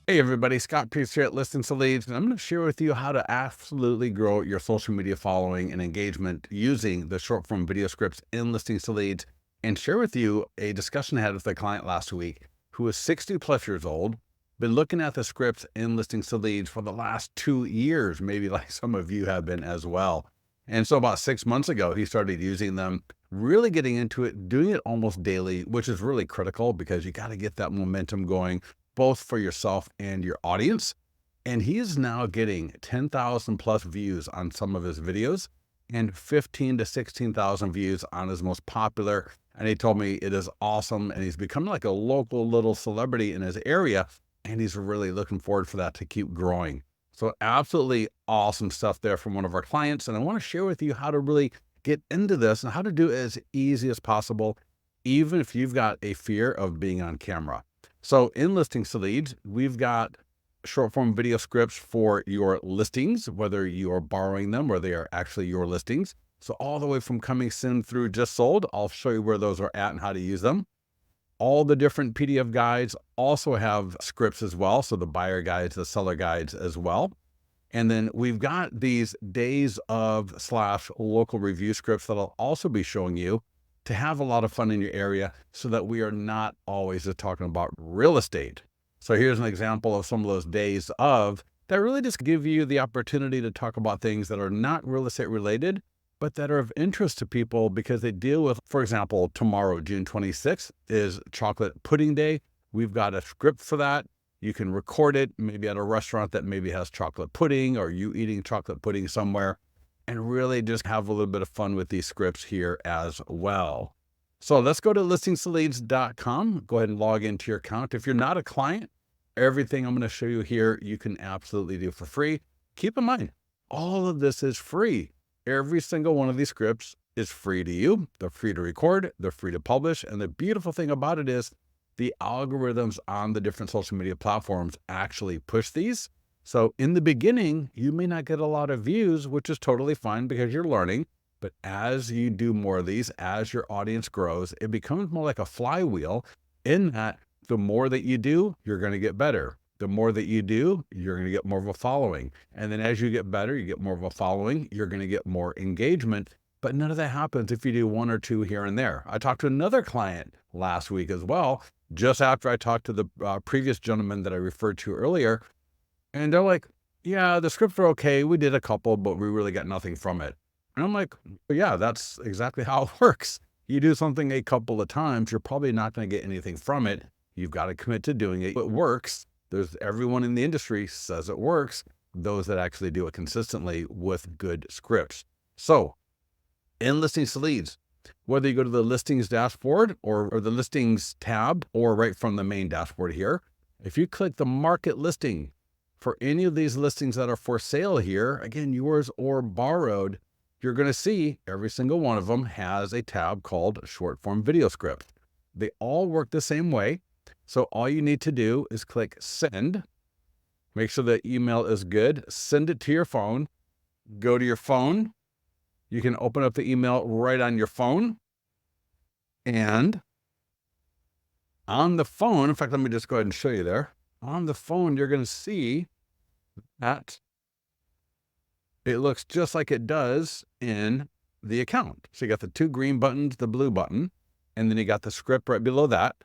Hey everybody, Scott Pierce here at Listings to Leads, and I'm going to share with you how to absolutely grow your social media following and engagement using the short form video scripts in Listings to Leads, and share with you a discussion I had with a client last week who is 60+ years old, been looking at the scripts in Listings to Leads for the last 2 years, maybe like some of you have been as well. And so about 6 months ago, he started using them, really getting into it, doing it almost daily, which is really critical because you got to get that momentum going, both for yourself and your audience. And he is now getting 10,000+ views on some of his videos and 15 to 16,000 views on his most popular. And he told me it is awesome. And he's become like a local little celebrity in his area. And he's really looking forward for that to keep growing. So absolutely awesome stuff there from one of our clients. And I want to share with you how to really get into this and how to do it as easy as possible, even if you've got a fear of being on camera. So in Listings to Leads, we've got short form video scripts for your listings, whether you are borrowing them or they are actually your listings. So all the way from coming soon through just sold, I'll show you where those are at and how to use them. All the different PDF guides also have scripts as well. So the buyer guides, the seller guides as well. And then we've got these days of / local review scripts that I'll also be showing you to have a lot of fun in your area so that we are not always just talking about real estate. So here's an example of some of those days of that really just give you the opportunity to talk about things that are not real estate related, but that are of interest to people because they deal with, for example, tomorrow, June 26th is chocolate pudding day. We've got a script for that. You can record it maybe at a restaurant that maybe has chocolate pudding or you eating chocolate pudding somewhere, and really just have a little bit of fun with these scripts here as well. So let's go to listingstoleads.com. Go ahead and log into your account. If you're not a client, everything I'm going to show you here, you can absolutely do for free. Keep in mind, all of this is free. Every single one of these scripts is free to you. They're free to record. They're free to publish. And the beautiful thing about it is the algorithms on the different social media platforms actually push these. So in the beginning, you may not get a lot of views, which is totally fine because you're learning. But as you do more of these, as your audience grows, it becomes more like a flywheel in that the more that you do, you're going to get better. The more that you do, you're going to get more of a following. And then as you get better, you get more of a following, you're going to get more engagement. But none of that happens if you do 1 or 2 here and there. I talked to another client last week as well, just after I talked to the previous gentleman that I referred to earlier. And they're like, yeah, the scripts are okay. We did a couple, but we really got nothing from it. And I'm like, yeah, that's exactly how it works. You do something a couple of times, you're probably not going to get anything from it. You've got to commit to doing it. It works. There's everyone in the industry says it works. Those that actually do it consistently with good scripts. So in Listings to Leads, whether you go to the listings dashboard or the listings tab, or right from the main dashboard here, if you click the market listing, for any of these listings that are for sale here, again, yours or borrowed, you're going to see every single one of them has a tab called short form video script. They all work the same way. So all you need to do is click send, make sure the email is good, send it to your phone, go to your phone. You can open up the email right on your phone. And on the phone, in fact, let me just go ahead and show you there. On the phone, you're going to see that it looks just like it does in the account. So you got the 2 green buttons, the blue button, and then you got the script right below that.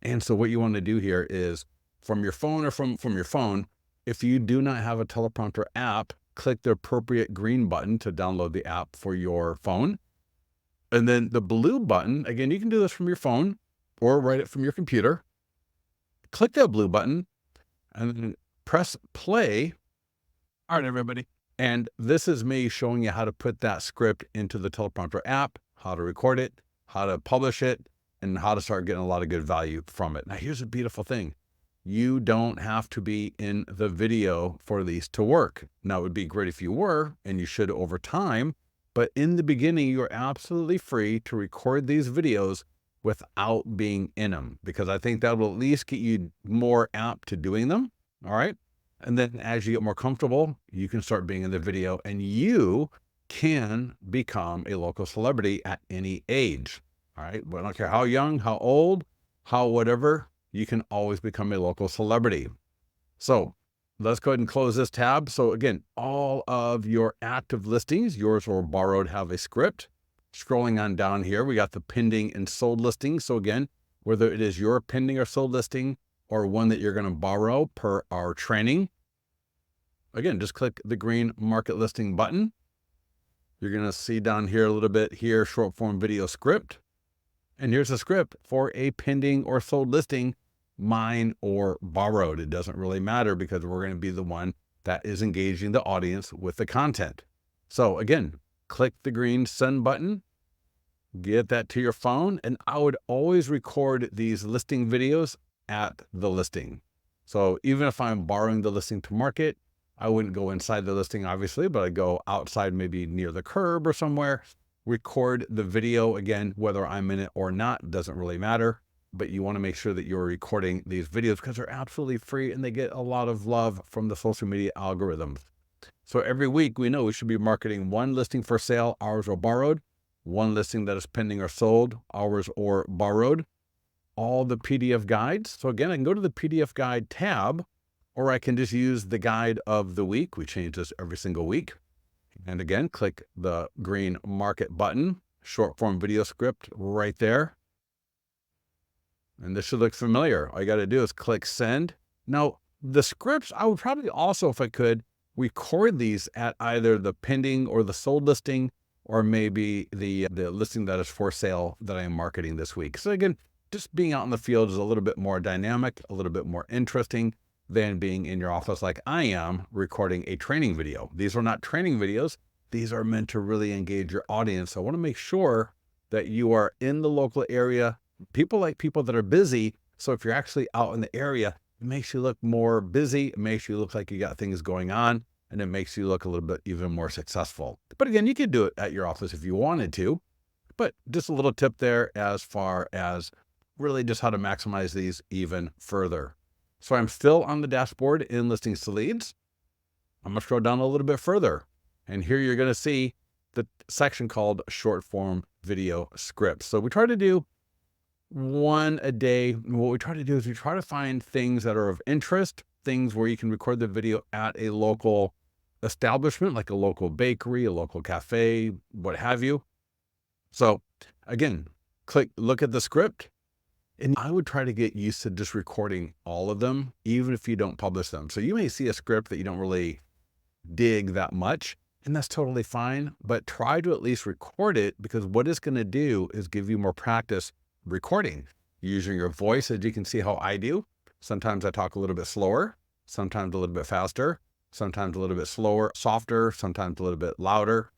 And so what you want to do here is from your phone or from your phone, if you do not have a teleprompter app, click the appropriate green button to download the app for your phone. And then the blue button, again, you can do this from your phone or write it from your computer. Click that blue button and then press play. All right, everybody. And this is me showing you how to put that script into the teleprompter app, how to record it, how to publish it, and how to start getting a lot of good value from it. Now, here's a beautiful thing. You don't have to be in the video for these to work. Now, it would be great if you were, and you should over time. But in the beginning, you're absolutely free to record these videos without being in them, because I think that will at least get you more apt to doing them. All right. And then as you get more comfortable, you can start being in the video and you can become a local celebrity at any age. All right. Well, I don't care how young, how old, how whatever, you can always become a local celebrity. So let's go ahead and close this tab. So again, all of your active listings, yours or borrowed, have a script. Scrolling on down here, we got the pending and sold listings. So again, whether it is your pending or sold listing or one that you're going to borrow per our training, again, just click the green market listing button. You're going to see down here a little bit here, short form video script. And here's a script for a pending or sold listing, mine or borrowed. It doesn't really matter because we're going to be the one that is engaging the audience with the content. So again, click the green send button, get that to your phone, and I would always record these listing videos at the listing. So even if I'm borrowing the listing to market, I wouldn't go inside the listing, obviously, but I'd go outside, maybe near the curb or somewhere, record the video. Again, whether I'm in it or not, doesn't really matter, but you want to make sure that you're recording these videos because they're absolutely free and they get a lot of love from the social media algorithms. So every week we know we should be marketing one listing for sale, ours or borrowed, one listing that is pending or sold, ours or borrowed, all the PDF guides. So again, I can go to the PDF guide tab, or I can just use the guide of the week. We change this every single week. And again, click the green market button, short form video script right there. And this should look familiar. All you got to do is click send. Now, the scripts, I would probably also, if I could, record these at either the pending or the sold listing, or maybe the listing that is for sale that I am marketing this week. So again, just being out in the field is a little bit more dynamic, a little bit more interesting than being in your office like I am recording a training video. These are not training videos. These are meant to really engage your audience. So I want to make sure that you are in the local area. People like people that are busy. So if you're actually out in the area, it makes you look more busy. It makes you look like you got things going on, and it makes you look a little bit even more successful. But again, you could do it at your office if you wanted to, but just a little tip there as far as really just how to maximize these even further. So I'm still on the dashboard in Listings to Leads. I'm going to scroll down a little bit further. And here you're going to see the section called short form video scripts. So we try to do one a day. What we try to do is we try to find things that are of interest, things where you can record the video at a local establishment, like a local bakery, a local cafe, what have you. So again, look at the script. And I would try to get used to just recording all of them, even if you don't publish them. So you may see a script that you don't really dig that much, and that's totally fine, but try to at least record it, because what it's going to do is give you more practice recording using your voice. As you can see how I do. Sometimes I talk a little bit slower, sometimes a little bit faster, sometimes a little bit slower, softer, sometimes a little bit louder.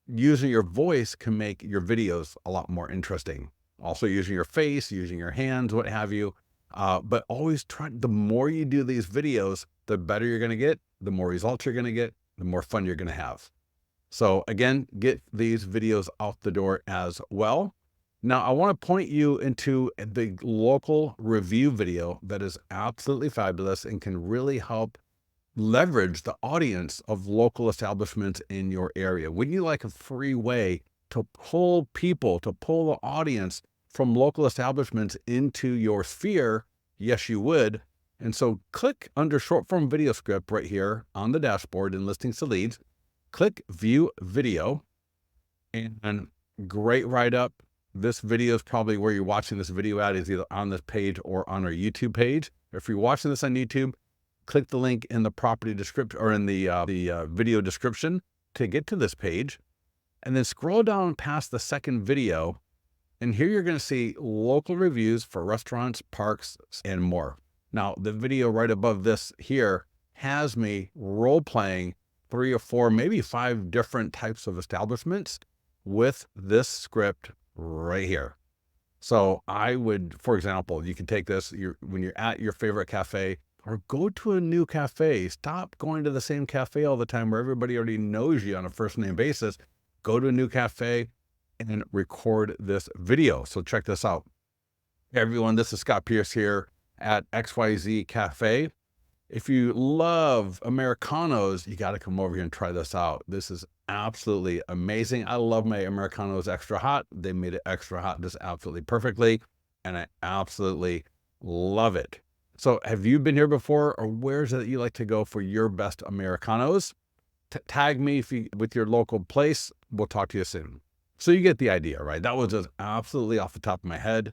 Using your voice can make your videos a lot more interesting. Also using your face, using your hands, what have you. But always try, the more you do these videos, the better you're going to get, the more results you're going to get, the more fun you're going to have. So again, get these videos out the door as well. Now I want to point you into the local review video that is absolutely fabulous and can really help leverage the audience of local establishments in your area. Wouldn't you like a free way to pull people, to pull the audience from local establishments into your sphere? Yes, you would. And so click under short form video script right here on the dashboard in Listings to Leads, click view video, and great write-up. This video is probably where you're watching this video at, is either on this page or on our YouTube page. If you're watching this on YouTube, click the link in the property description or in the video description to get to this page, and then scroll down past the second video. And here you're going to see local reviews for restaurants, parks, and more. Now, the video right above this here has me role playing 3 or 4, maybe 5 different types of establishments with this script right here. So I would, for example, you can take this when you're at your favorite cafe, or go to a new cafe. Stop going to the same cafe all the time where everybody already knows you on a first name basis. Go to a new cafe and record this video. So check this out. Hey everyone, this is Scott Pierce here at XYZ Cafe. If you love Americanos, you got to come over here and try this out. This is absolutely amazing. I love my Americanos extra hot. They made it extra hot just absolutely perfectly, and I absolutely love it. So have you been here before, or where's it that you like to go for your best Americanos? Tag me with your local place. We'll talk to you soon. So you get the idea, right? That was just absolutely off the top of my head.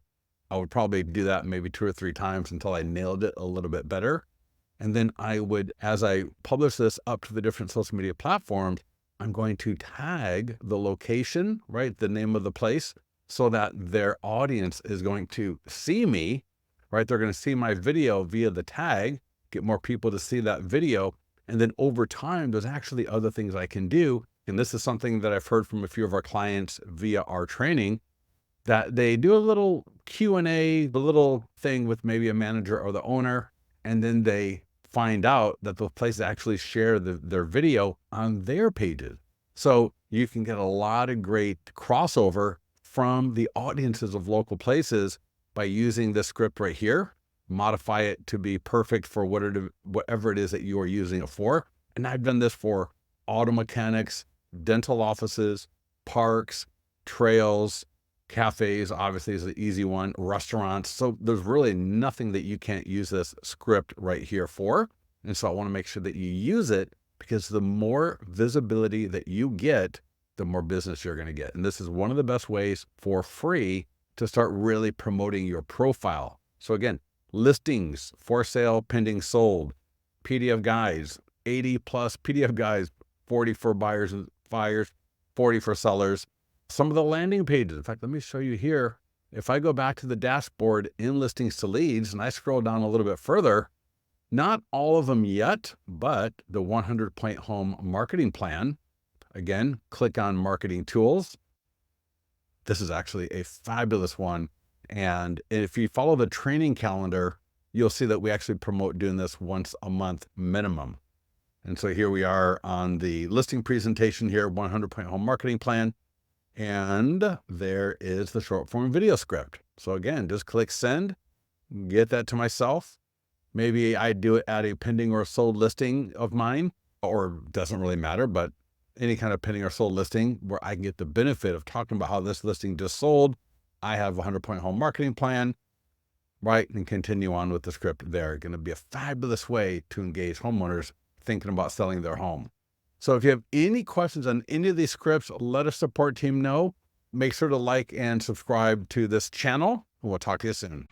I would probably do that maybe 2 or 3 times until I nailed it a little bit better. And then I would, as I publish this up to the different social media platforms, I'm going to tag the location, right? The name of the place, so that their audience is going to see me, right? They're going to see my video via the tag, get more people to see that video. And then over time, there's actually other things I can do. And this is something that I've heard from a few of our clients via our training, that they do a little Q&A, the little thing with maybe a manager or the owner, and then they find out that those places actually share their video on their pages. So you can get a lot of great crossover from the audiences of local places by using this script right here, modify it to be perfect for whatever it is that you are using it for. And I've done this for auto mechanics, dental offices, parks, trails, cafes, obviously is the easy one, restaurants. So there's really nothing that you can't use this script right here for. And so I want to make sure that you use it, because the more visibility that you get, the more business you're going to get. And this is one of the best ways for free to start really promoting your profile. So again, listings, for sale, pending, sold, PDF guides, 80 plus PDF guides, 40 for buyers and 40 for sellers. Some of the landing pages. In fact, let me show you here. If I go back to the dashboard in Listings to Leads and I scroll down a little bit further, not all of them yet, but the 100-point home marketing plan. Again, click on marketing tools. This is actually a fabulous one. And if you follow the training calendar, you'll see that we actually promote doing this once a month minimum. And so here we are on the listing presentation here, 100-point home marketing plan. And there is the short form video script. So again, just click send, get that to myself. Maybe I do it at a pending or sold listing of mine, or doesn't really matter, but any kind of pending or sold listing where I can get the benefit of talking about how this listing just sold. I have a 100-point home marketing plan, right? And continue on with the script there. Going to be a fabulous way to engage homeowners thinking about selling their home. So if you have any questions on any of these scripts, let our support team know. Make sure to like and subscribe to this channel, and we'll talk to you soon.